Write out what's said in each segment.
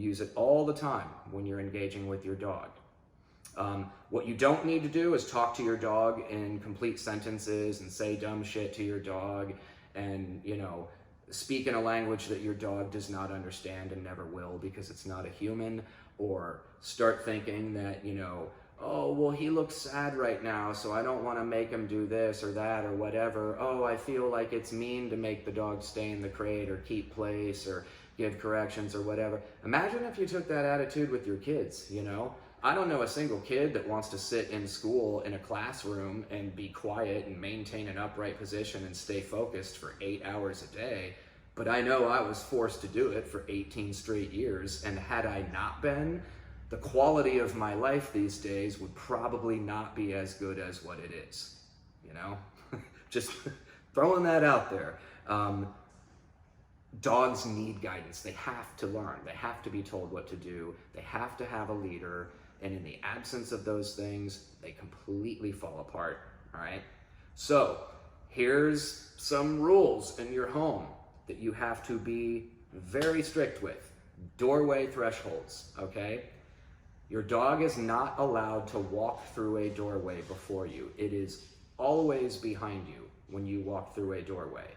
use it all the time when you're engaging with your dog. What you don't need to do is talk to your dog in complete sentences and say dumb shit to your dog and, you know, speak in a language that your dog does not understand and never will because it's not a human, or start thinking that, you know, oh, well, he looks sad right now, so I don't want to make him do this or that or whatever. Oh, I feel like it's mean to make the dog stay in the crate or keep place or give corrections or whatever. Imagine if you took that attitude with your kids, you know? I don't know a single kid that wants to sit in school in a classroom and be quiet and maintain an upright position and stay focused for 8 hours a day. But I know I was forced to do it for 18 straight years, and had I not been, the quality of my life these days would probably not be as good as what it is, you know? Just throwing that out there. Dogs need guidance. They have to learn. They have to be told what to do. They have to have a leader. And in the absence of those things, they completely fall apart, all right? So here's some rules in your home that you have to be very strict with. Doorway thresholds, okay? Your dog is not allowed to walk through a doorway before you. It is always behind you when you walk through a doorway.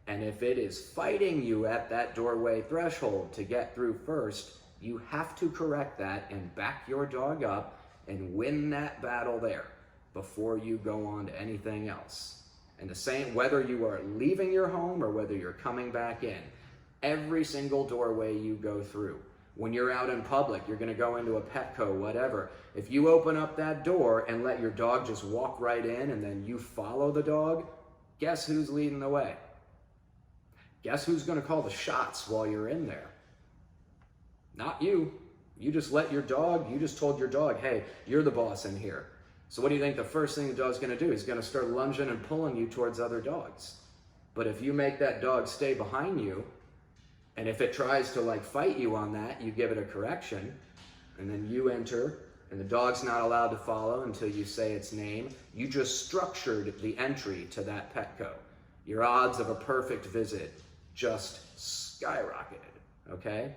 And if it is fighting you at that doorway threshold to get through first, you have to correct that and back your dog up and win that battle there before you go on to anything else. And the same, whether you are leaving your home or whether you're coming back in, every single doorway you go through. When you're out in public, you're gonna go into a Petco, whatever. If you open up that door and let your dog just walk right in and then you follow the dog, guess who's leading the way? Guess who's gonna call the shots while you're in there? Not you. You just let your dog, you just told your dog, hey, you're the boss in here. So what do you think the first thing the dog's gonna do? He's gonna start lunging and pulling you towards other dogs. But if you make that dog stay behind you, and if it tries to like fight you on that, you give it a correction, and then you enter, and the dog's not allowed to follow until you say its name, you just structured the entry to that Petco. Your odds of a perfect visit just skyrocketed, okay?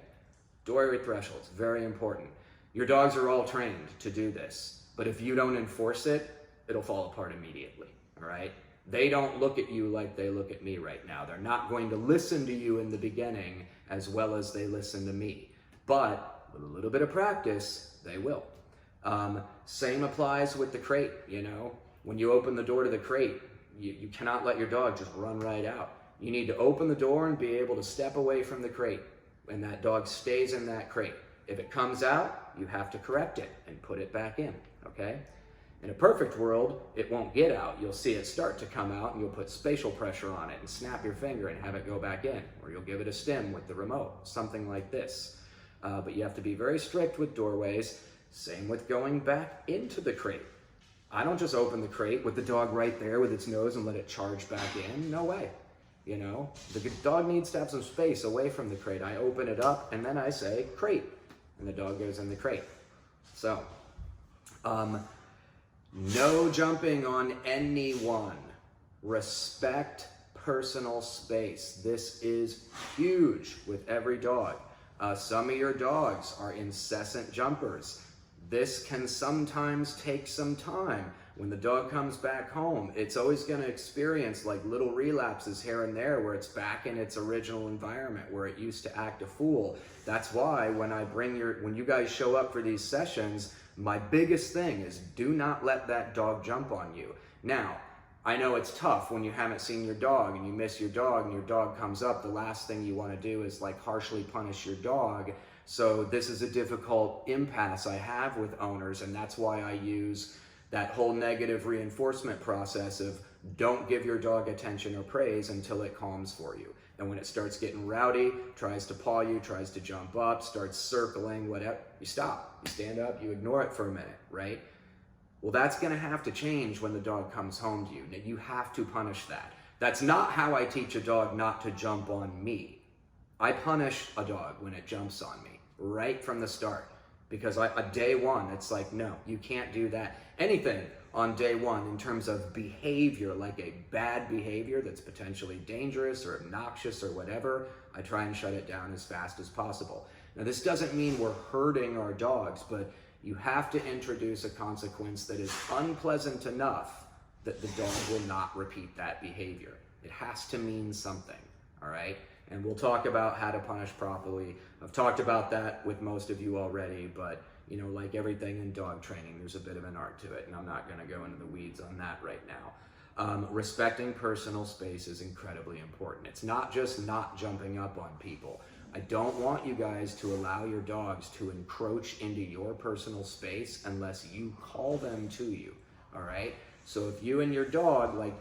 Doorway thresholds, very important. Your dogs are all trained to do this, but if you don't enforce it, it'll fall apart immediately, all right? They don't look at you like they look at me right now. They're not going to listen to you in the beginning as well as they listen to me. But with a little bit of practice, they will. Same applies with the crate, you know? When you open the door to the crate, you cannot let your dog just run right out. You need to open the door and be able to step away from the crate, and that dog stays in that crate. If it comes out, you have to correct it and put it back in, okay? In a perfect world, it won't get out. You'll see it start to come out and you'll put spatial pressure on it and snap your finger and have it go back in, or you'll give it a stim with the remote, something like this. But you have to be very strict with doorways. Same with going back into the crate. I don't just open the crate with the dog right there with its nose and let it charge back in. No way. You know, the dog needs to have some space away from the crate. I open it up and then I say crate, and the dog goes in the crate. So, no jumping on anyone. Respect personal space. This is huge with every dog. Some of your dogs are incessant jumpers. This can sometimes take some time. When the dog comes back home, it's always going to experience like little relapses here and there where it's back in its original environment where it used to act a fool. That's why when you guys show up for these sessions, my biggest thing is do not let that dog jump on you. Now, I know it's tough when you haven't seen your dog and you miss your dog and your dog comes up. The last thing you want to do is like harshly punish your dog. So this is a difficult impasse I have with owners, and that's why I use that whole negative reinforcement process of don't give your dog attention or praise until it calms for you. And when it starts getting rowdy, tries to paw you, tries to jump up, starts circling, whatever, you stop, you stand up, you ignore it for a minute, right? Well, that's gonna have to change when the dog comes home to you. Now, you have to punish that. That's not how I teach a dog not to jump on me. I punish a dog when it jumps on me, right from the start. Because day one, it's like, no, you can't do that. Anything on day one in terms of behavior, like a bad behavior that's potentially dangerous or obnoxious or whatever, I try and shut it down as fast as possible. Now, this doesn't mean we're hurting our dogs, but you have to introduce a consequence that is unpleasant enough that the dog will not repeat that behavior. It has to mean something, all right? And we'll talk about how to punish properly. I've talked about that with most of you already, but you know, like everything in dog training, there's a bit of an art to it, and I'm not gonna go into the weeds on that right now. Respecting personal space is incredibly important. It's not just not jumping up on people. I don't want you guys to allow your dogs to encroach into your personal space unless you call them to you, all right? So if you and your dog, like,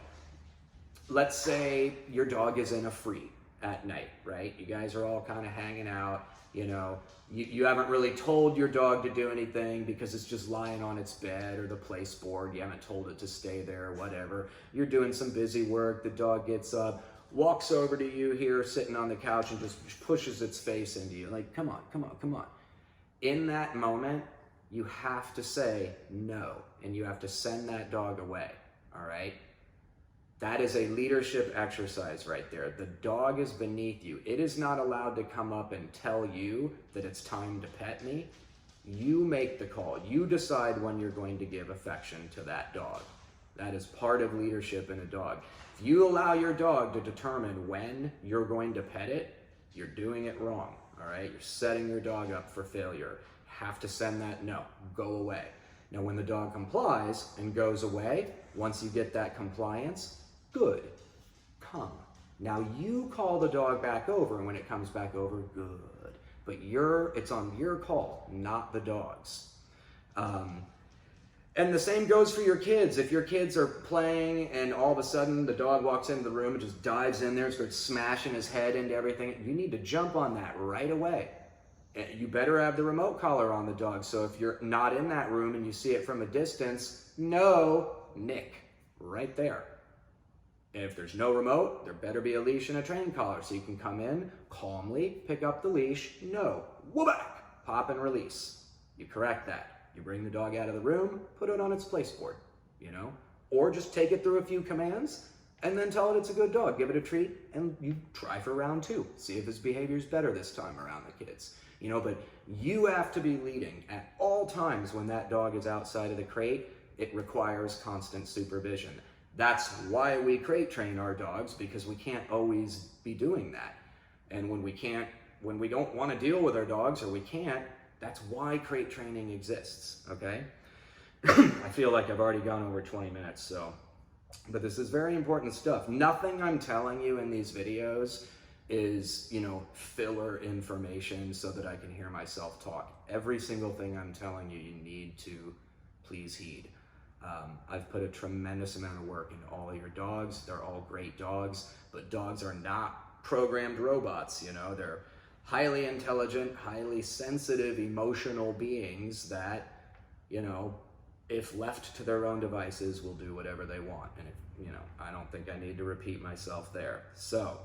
let's say your dog is in a free at night, right? You guys are all kind of hanging out, you know, you haven't really told your dog to do anything because it's just lying on its bed or the place board. You haven't told it to stay there or whatever. You're doing some busy work. The dog gets up, walks over to you here, sitting on the couch, and just pushes its face into you. Like, come on, come on, come on. In that moment, you have to say no, and you have to send that dog away, all right? That is a leadership exercise right there. The dog is beneath you. It is not allowed to come up and tell you that it's time to pet me. You make the call. You decide when you're going to give affection to that dog. That is part of leadership in a dog. If you allow your dog to determine when you're going to pet it, you're doing it wrong, all right? You're setting your dog up for failure. Have to send that no, go away. Now, when the dog complies and goes away, once you get that compliance, good, come. Now you call the dog back over, and when it comes back over, good. But it's on your call, not the dog's. And the same goes for your kids. If your kids are playing and all of a sudden the dog walks into the room and just dives in there and starts smashing his head into everything, you need to jump on that right away. You better have the remote collar on the dog. So if you're not in that room and you see it from a distance, no, nick, right there. And if there's no remote, there better be a leash and a train collar so you can come in, calmly pick up the leash, no, whoop-back, pop and release. You correct that. You bring the dog out of the room, put it on its place board, you know? Or just take it through a few commands and then tell it it's a good dog. Give it a treat and you try for round 2. See if its behavior's better this time around the kids. You know, but you have to be leading at all times when that dog is outside of the crate. It requires constant supervision. That's why we crate train our dogs, because we can't always be doing that. And when we don't want to deal with our dogs, or we can't, that's why crate training exists, okay? I feel like I've already gone over 20 minutes, so, but this is very important stuff. Nothing I'm telling you in these videos is, you know, filler information so that I can hear myself talk. Every single thing I'm telling you, you need to please heed. I've put a tremendous amount of work into all of your dogs. They're all great dogs, but dogs are not programmed robots, you know? They're highly intelligent, highly sensitive, emotional beings that, you know, if left to their own devices, will do whatever they want. And, you know, I don't think I need to repeat myself there. So,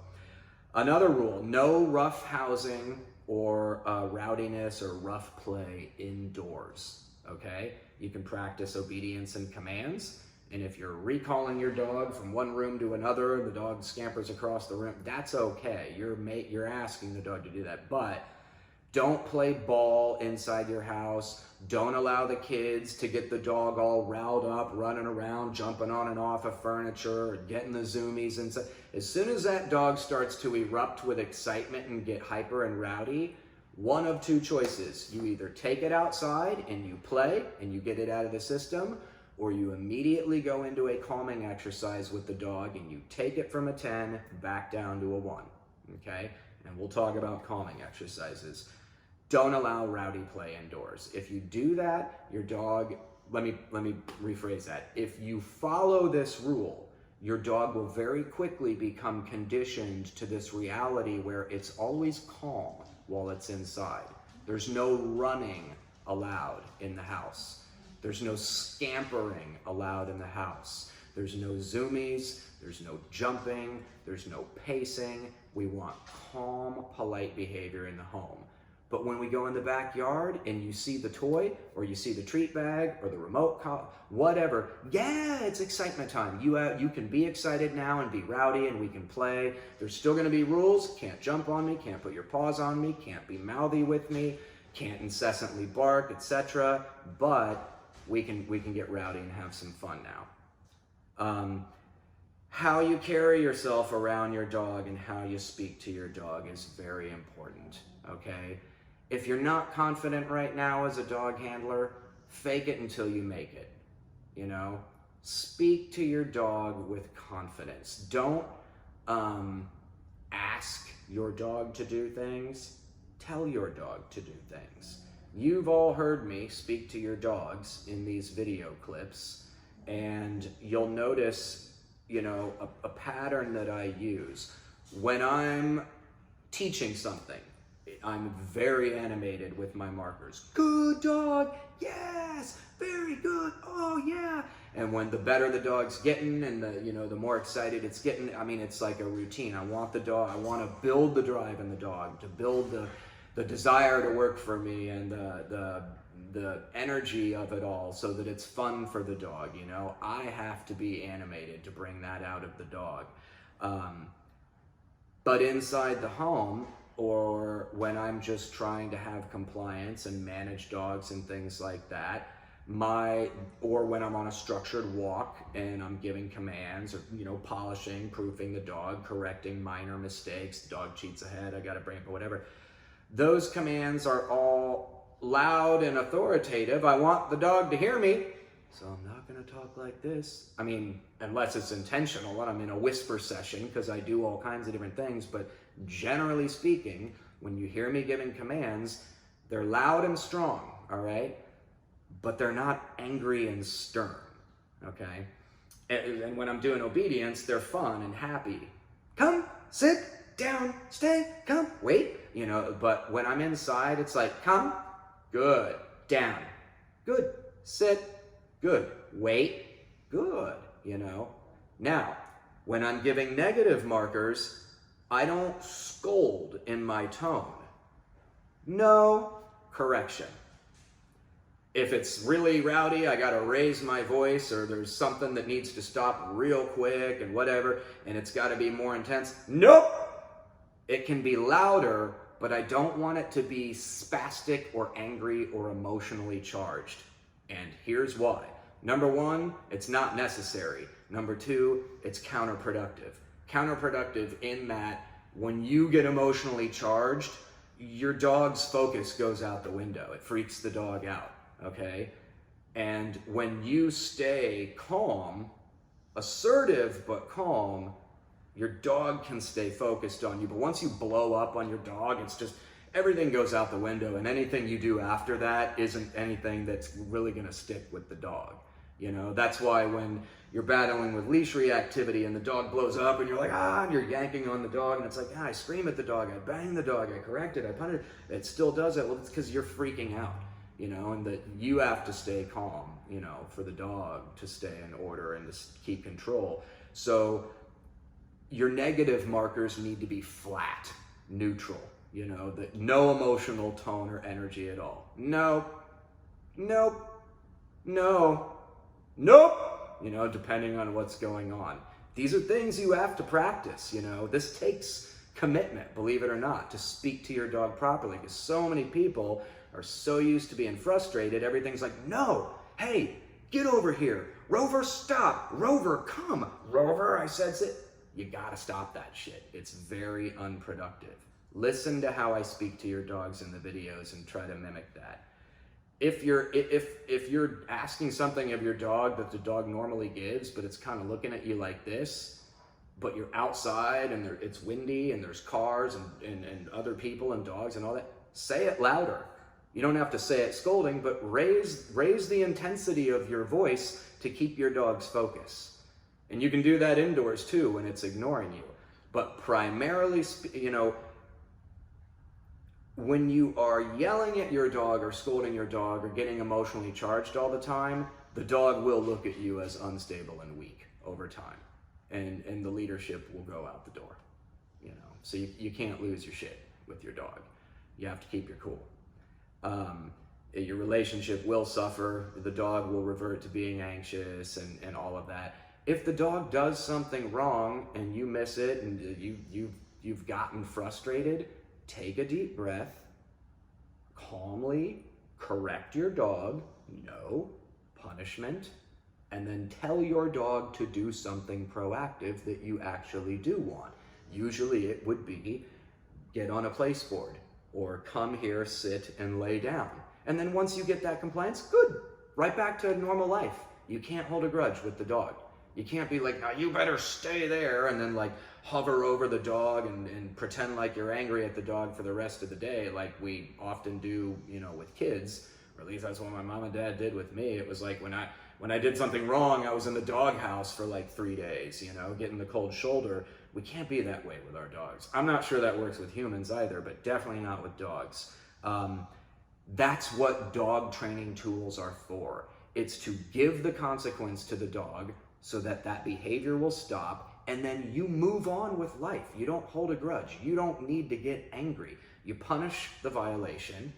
another rule, no rough housing or rowdiness or rough play indoors, okay? You can practice obedience and commands, and if you're recalling your dog from one room to another, the dog scampers across the room, that's okay. You're asking the dog to do that, but don't play ball inside your house. Don't allow the kids to get the dog all riled up, running around, jumping on and off of furniture, or getting the zoomies and stuff. As soon as that dog starts to erupt with excitement and get hyper and rowdy, one of two choices. You either take it outside and you play and you get it out of the system, or you immediately go into a calming exercise with the dog and you take it from a 10 back down to a 1, okay? And we'll talk about calming exercises. Don't allow rowdy play indoors. If you do that, your dog, let me rephrase that. If you follow this rule, your dog will very quickly become conditioned to this reality where it's always calm while it's inside. There's no running allowed in the house. There's no scampering allowed in the house. There's no zoomies, there's no jumping, there's no pacing. We want calm, polite behavior in the home. But when we go in the backyard and you see the toy or you see the treat bag or the remote whatever, yeah, it's excitement time. You can be excited now and be rowdy and we can play. There's still going to be rules. Can't jump on me, can't put your paws on me, can't be mouthy with me, can't incessantly bark, etc. But we can get rowdy and have some fun now. How you carry yourself around your dog and how you speak to your dog is very important, okay? If you're not confident right now as a dog handler, fake it until you make it, you know? Speak to your dog with confidence. Don't ask your dog to do things. Tell your dog to do things. You've all heard me speak to your dogs in these video clips, and you'll notice, you know, a pattern that I use. When I'm teaching something, I'm very animated with my markers. Good dog, yes, very good, oh yeah. And when the better the dog's getting and the more excited it's getting, I mean, it's like a routine. I want to build the drive in the dog, to build the desire to work for me and the energy of it all so that it's fun for the dog, you know? I have to be animated to bring that out of the dog. But inside the home, or when I'm just trying to have compliance and manage dogs and things like that, or when I'm on a structured walk and I'm giving commands or, you know, polishing, proofing the dog, correcting minor mistakes, the dog cheats ahead, I gotta bring it, whatever. Those commands are all loud and authoritative. I want the dog to hear me, so I'm not going to talk like this. I mean, unless it's intentional and I'm in a whisper session, because I do all kinds of different things, but generally speaking, when you hear me giving commands, they're loud and strong, all right? But they're not angry and stern, okay? And when I'm doing obedience, they're fun and happy. Come, sit, down, stay, come, wait, you know, but when I'm inside, it's like, come, good, down, good, sit, good, wait, good, you know. Now, when I'm giving negative markers, I don't scold in my tone. No, correction. If it's really rowdy, I gotta raise my voice, or there's something that needs to stop real quick and whatever, and it's gotta be more intense. Nope! It can be louder, but I don't want it to be spastic or angry or emotionally charged. And here's why. Number one, it's not necessary. Number two, it's counterproductive. Counterproductive in that when you get emotionally charged, your dog's focus goes out the window. It freaks the dog out, okay? And when you stay calm, assertive but calm, your dog can stay focused on you. But once you blow up on your dog, it's just, everything goes out the window, and anything you do after that isn't anything that's really gonna stick with the dog. You know, that's why when you're battling with leash reactivity and the dog blows up and you're like, and you're yanking on the dog, and it's like, I scream at the dog, I bang the dog, I correct it, I punish it, it still does it. Well, it's because you're freaking out, you know, and that you have to stay calm, you know, for the dog to stay in order and to keep control. So your negative markers need to be flat, neutral, you know, that no emotional tone or energy at all. Nope, nope, no, nope, you know, depending on what's going on. These are things you have to practice, you know. This takes commitment, believe it or not, to speak to your dog properly, because so many people are so used to being frustrated, everything's like, no, hey, get over here. Rover, stop. Rover, come. Rover, I said sit. You gotta stop that shit. It's very unproductive. Listen to how I speak to your dogs in the videos and try to mimic that. If you're asking something of your dog that the dog normally gives, but it's kind of looking at you like this, but you're outside and it's windy and there's cars and other people and dogs and all that, say it louder. You don't have to say it scolding, but raise the intensity of your voice to keep your dog's focus. And you can do that indoors too when it's ignoring you. But primarily, you know, when you are yelling at your dog or scolding your dog or getting emotionally charged all the time, the dog will look at you as unstable and weak over time. And the leadership will go out the door, you know. So you can't lose your shit with your dog. you have to keep your cool. Your relationship will suffer. The dog will revert to being anxious and all of that. If the dog does something wrong and you miss it and you've gotten frustrated, take a deep breath, calmly correct your dog, no punishment, and then tell your dog to do something proactive that you actually do want. Usually it would be get on a place board or come here, sit and lay down. And then once you get that compliance, good, right back to normal life. You can't hold a grudge with the dog. You can't be like, now you better stay there, and then like hover over the dog and pretend like you're angry at the dog for the rest of the day, like we often do, you know, with kids, or at least that's what my mom and dad did with me. It was like when I did something wrong, I was in the doghouse for like 3 days, you know, getting the cold shoulder. We can't be that way with our dogs. I'm not sure that works with humans either, but definitely not with dogs. That's what dog training tools are for. It's to give the consequence to the dog so that that behavior will stop, and then you move on with life. You don't hold a grudge. You don't need to get angry. You punish the violation.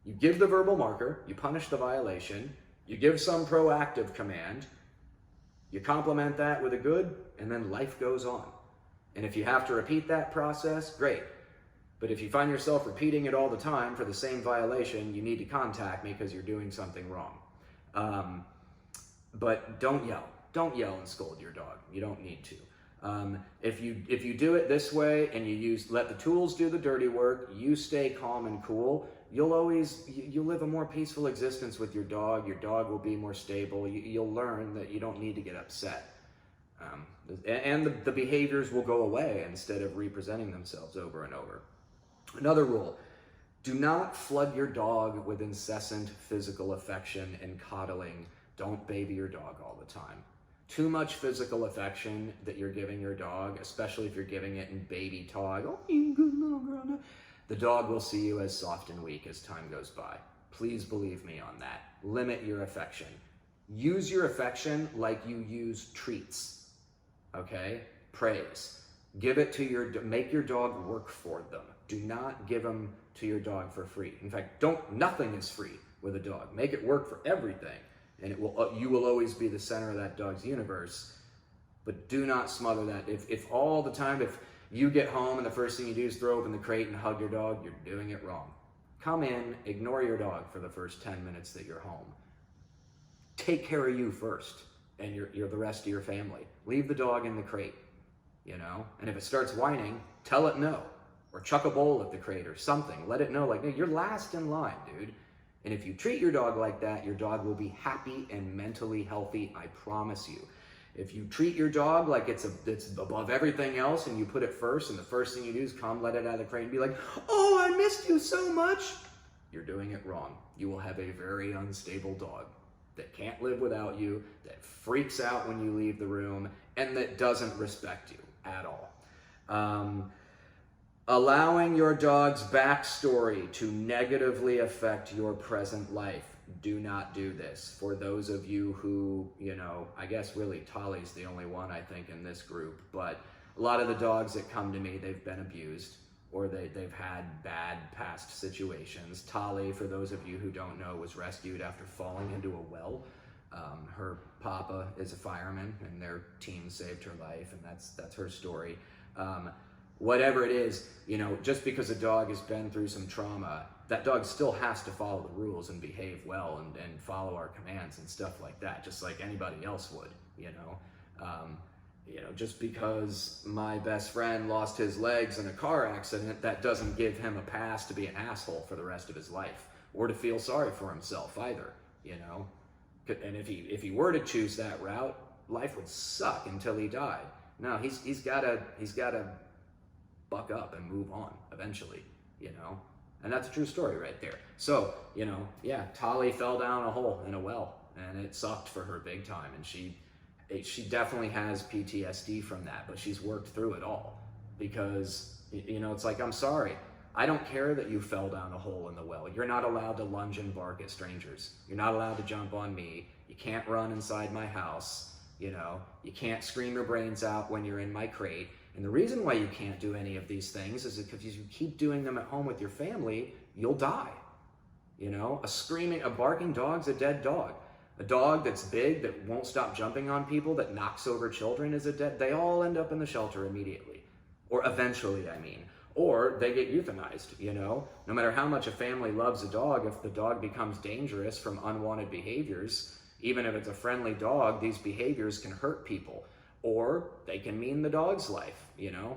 You give the verbal marker. You punish the violation. You give some proactive command. You complement that with a good, and then life goes on. And if you have to repeat that process, great. But if you find yourself repeating it all the time for the same violation, you need to contact me because you're doing something wrong. But don't yell. Don't yell and scold your dog. You don't need to. If you do it this way and you let the tools do the dirty work, you stay calm and cool, you'll live a more peaceful existence with your dog. Your dog will be more stable. You'll learn that you don't need to get upset. And the behaviors will go away instead of representing themselves over and over. Another rule, do not flood your dog with incessant physical affection and coddling. Don't baby your dog all the time. Too much physical affection that you're giving your dog, especially if you're giving it in baby talk, oh, you good little girl, the dog will see you as soft and weak as time goes by. Please believe me on that. Limit your affection. Use your affection like you use treats, okay? Praise. Give it to make your dog work for them. Do not give them to your dog for free. In fact, nothing is free with a dog. Make it work for everything. And you will always be the center of that dog's universe, but do not smother that. If all the time, if you get home and the first thing you do is throw open the crate and hug your dog, you're doing it wrong. Come in, ignore your dog for the first 10 minutes that you're home. Take care of you first and you're the rest of your family. Leave the dog in the crate, you know? And if it starts whining, tell it no, or chuck a bowl at the crate or something. Let it know, like, no, you're last in line, dude. And if you treat your dog like that, your dog will be happy and mentally healthy, I promise you. If you treat your dog like it's above everything else and you put it first, and the first thing you do is come let it out of the crate and be like, oh, I missed you so much, you're doing it wrong. You will have a very unstable dog that can't live without you, that freaks out when you leave the room, and that doesn't respect you at all. Allowing your dog's backstory to negatively affect your present life. Do not do this. For those of you who, you know, I guess really Tolly's the only one I think in this group, but a lot of the dogs that come to me, they've been abused or they've had bad past situations. Tolly, for those of you who don't know, was rescued after falling into a well. Her papa is a fireman and their team saved her life, and that's her story. Whatever it is, you know, just because a dog has been through some trauma, that dog still has to follow the rules and behave well and follow our commands and stuff like that, just like anybody else would, you know. Just because my best friend lost his legs in a car accident, that doesn't give him a pass to be an asshole for the rest of his life, or to feel sorry for himself either, you know. And if he were to choose that route, life would suck until he died. No, he's gotta buck up and move on eventually, you know? And that's a true story right there. So, you know, yeah, Tolly fell down a hole in a well and it sucked for her big time. And she definitely has PTSD from that, but she's worked through it all because, you know, it's like, I'm sorry. I don't care that you fell down a hole in the well. You're not allowed to lunge and bark at strangers. You're not allowed to jump on me. You can't run inside my house. You know, you can't scream your brains out when you're in my crate. And the reason why you can't do any of these things is because if you keep doing them at home with your family, you'll die. You know, a barking dog's a dead dog. A dog that's big, that won't stop jumping on people, that knocks over children is they all end up in the shelter immediately. Or eventually, I mean. Or they get euthanized, you know? No matter how much a family loves a dog, if the dog becomes dangerous from unwanted behaviors, even if it's a friendly dog, these behaviors can hurt people. Or they can mean the dog's life, you know?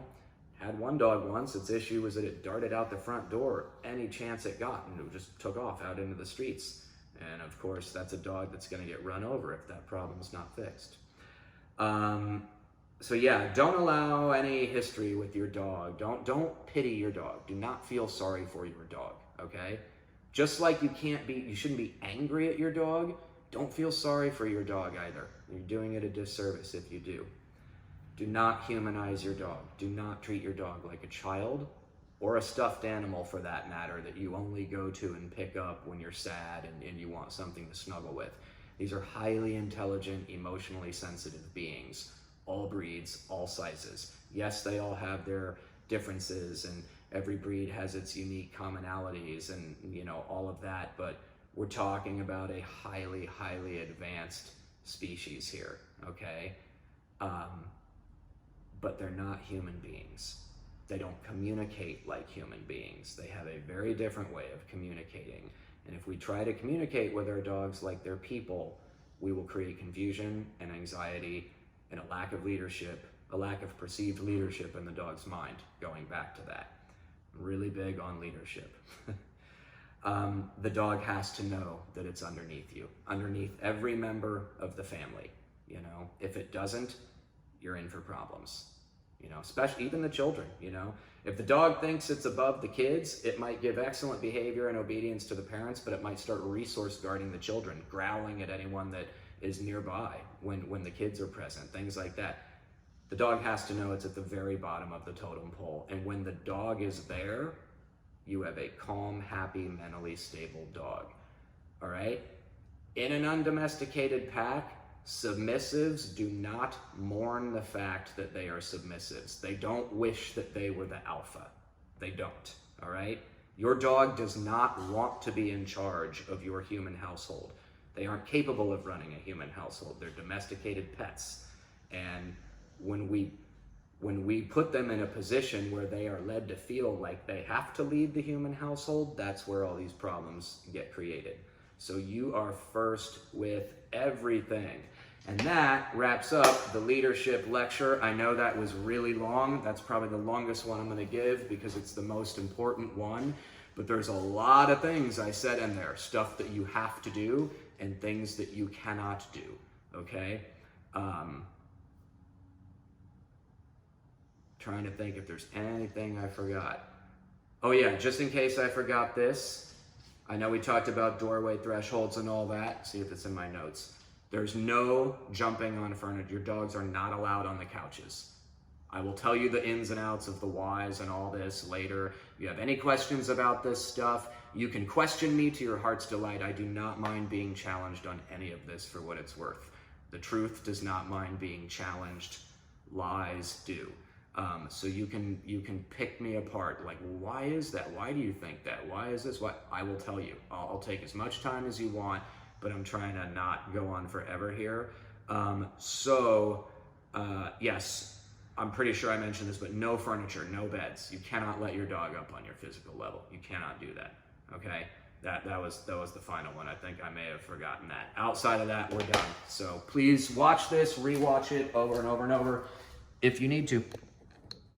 Had one dog once, its issue was that it darted out the front door any chance it got, and it just took off out into the streets. And of course, that's a dog that's gonna get run over if that problem's not fixed. So yeah, don't allow any history with your dog. Don't pity your dog. Do not feel sorry for your dog, okay? Just like you shouldn't be angry at your dog, don't feel sorry for your dog either. You're doing it a disservice if you do. Do not humanize your dog. Do not treat your dog like a child or a stuffed animal for that matter that you only go to and pick up when you're sad and you want something to snuggle with. These are highly intelligent, emotionally sensitive beings. All breeds, all sizes. Yes, they all have their differences and every breed has its unique commonalities and, you know, all of that, but we're talking about a highly, highly advanced species here, okay? But they're not human beings. They don't communicate like human beings. They have a very different way of communicating. And if we try to communicate with our dogs like they're people, we will create confusion and anxiety and a lack of leadership, a lack of perceived leadership in the dog's mind, going back to that. Really big on leadership. The dog has to know that it's underneath you, underneath every member of the family, you know? If it doesn't, you're in for problems, you know, especially even the children, you know? If the dog thinks it's above the kids, it might give excellent behavior and obedience to the parents, but it might start resource guarding the children, growling at anyone that is nearby when the kids are present, things like that. The dog has to know it's at the very bottom of the totem pole. And when the dog is there, you have a calm, happy, mentally stable dog, all right? In an undomesticated pack, submissives do not mourn the fact that they are submissives. They don't wish that they were the alpha. They don't, all right? Your dog does not want to be in charge of your human household. They aren't capable of running a human household. They're domesticated pets. And when we put them in a position where they are led to feel like they have to lead the human household, that's where all these problems get created. So you are first with everything. And that wraps up the leadership lecture. I know that was really long. That's probably the longest one I'm going to give because it's the most important one. But there's a lot of things I said in there, stuff that you have to do and things that you cannot do, okay? Trying to think if there's anything I forgot. Oh yeah, just in case I forgot this, I know we talked about doorway thresholds and all that. See if it's in my notes. There's no jumping on furniture. Your dogs are not allowed on the couches. I will tell you the ins and outs of the whys and all this later. If you have any questions about this stuff, you can question me to your heart's delight. I do not mind being challenged on any of this for what it's worth. The truth does not mind being challenged. Lies do. So you can pick me apart. Like, why is that? Why do you think that? Why is this? What? I will tell you. I'll take as much time as you want, but I'm trying to not go on forever here. Yes, I'm pretty sure I mentioned this, but no furniture, no beds. You cannot let your dog up on your physical level. You cannot do that, okay? That was the final one. I think I may have forgotten that. Outside of that, we're done. So please watch this, rewatch it over and over and over if you need to.